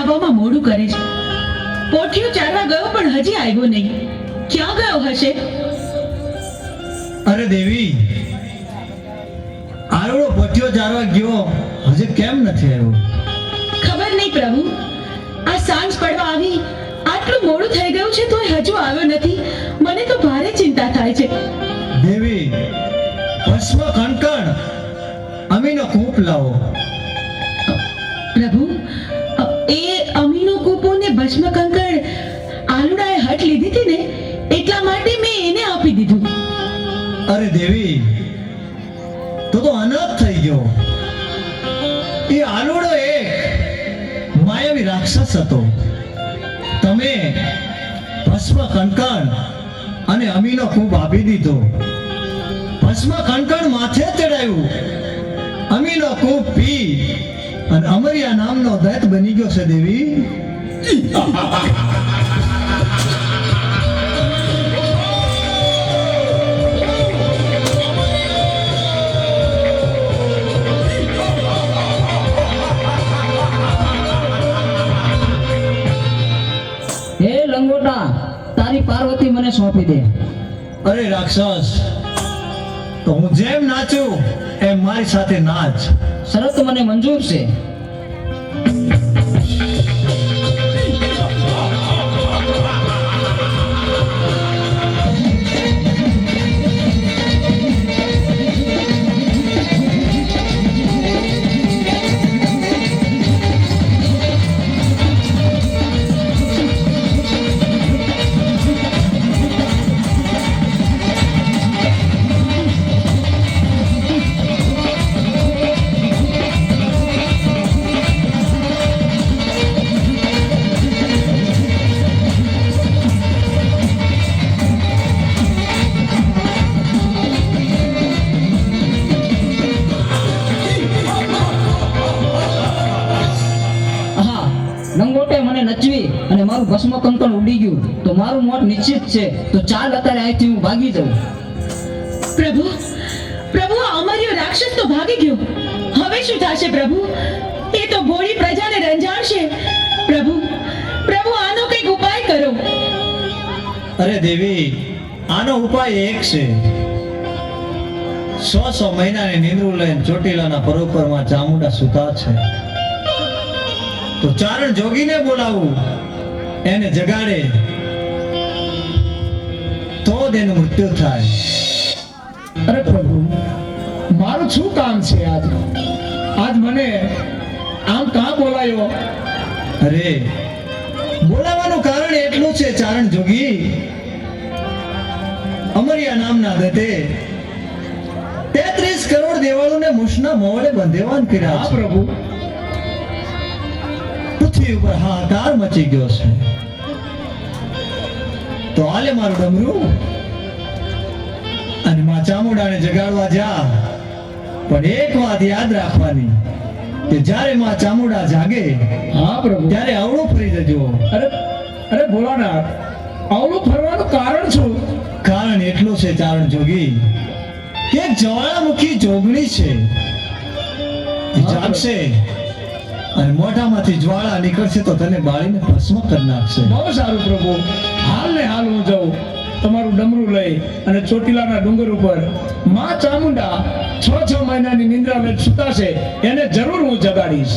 આવવામાં મોડું કરે છે. પોઠિયો ચારવા ગયો પણ હજી આવ્યો નહીં. ક્યાં ગયો હશે? અરે દેવી, આરોડો પોઠિયો ચારવા ગયો હજી કેમ નથી આવ્યો? ખબર નહીં પ્રભુ. આ સાંજ પડવા આવી, આટલું મોડું થઈ ગયું છે તોય હજુ આવ્યો નથી. મને તો ભારે ચિંતા થાય છે. દેવી, ભસ્મ કણકણ અમીનો કૂપ લાવો. પ્રભુ, એ અમીનો કૂપો ને ભસ્મ કંકણ આલુડાએ હટ લીધી હતી ને, એટલા માટે મેં એને આપી દીધું. અરે દેવી, તો અનાથ થઈ ગયો. એ આલુડો એક માયાવી રાક્ષસ હતો. તમે ભસ્મ કણકણ અને અમીનો કૂપ આપી દીધો. ભસ્મ કણકણ માથે ચડાયું, અમીનો કૂપ પી અને અમરિયા નામનો દૈત બની ગયો છે. દેવી, હે લંગોટા, તારી પાર્વતી મને સોંપી દે. અરે રાક્ષસ, તો હું જેમ નાચું એમ મારી સાથે નાચ. શરત મને મંજૂર છે. લંગોટે મને નચવી અને મારું ભસ્મ કંકણ ઉડી ગયું તો મારું મોત નિશ્ચિત છે. તો ચાલ અત્યારે અહીંથી હું ભાગી જાઉં. પ્રભુ, પ્રભુ, આ અમર્યો રાક્ષસ તો ભાગી ગયો. હવે શું થશે પ્રભુ? એ તો ભોળી પ્રજાને રંજાડશે. પ્રભુ, પ્રભુ, આનો કંઈક ઉપાય કરો. અરે દેવી, આનો ઉપાય એક છે. 100 મહિનાની નીંદરું લઈને ચોટીલાના પરોપરમાં ચામુંડા સૂતા છે. તો ચારણ જોગીને બોલાવું, એને જગાડે તો જ એનું મૃત્યુ થાય. અરે પ્રભુ, મારું શું કામ છે આજ? આજ મને આમ કાં બોલાયો? અરે, બોલાવાનું કારણ એટલું છે ચારણ જોગી, અમરિયા નામના દત્તે 33 કરોડ દેવાળોને મુશના મોવડે બંધેવાન કર્યા હા છે. પ્રભુ, પૃથ્વી ઉપર હાહાકાર મચી ગયો છે. તો હાલે મારું ડમરું અને માં ચામુંડાને જગાડવા જા. પણ એક વાત યાદ રાખવાની કે જ્યારે માં ચામુંડા જાગે હા પ્રભુ. ત્યારે અવળું ફરી જજો. અરે ભોળાનાથ, આવલું ફરવાનું કારણ શું? કારણ એટલું છે ચારણ જોગી કે એક જ્વાળામુખી જોગણી છે. એ જાગશે અને મોઢામાંથી જ્વાળા નીકળશે તો તને બાળીને ભસ્મ કરી નાખશે. બહુ સારું પ્રભુ. હાલ ને હાલ હું જાઉં તમારું ડમરું લઈ અને ચોટીલાના ડુંગર ઉપર માં ચામુંડા 6 મહિનાની નિંદ્રા લઈ સુતા છે, એને જરૂર હું જગાડીશ.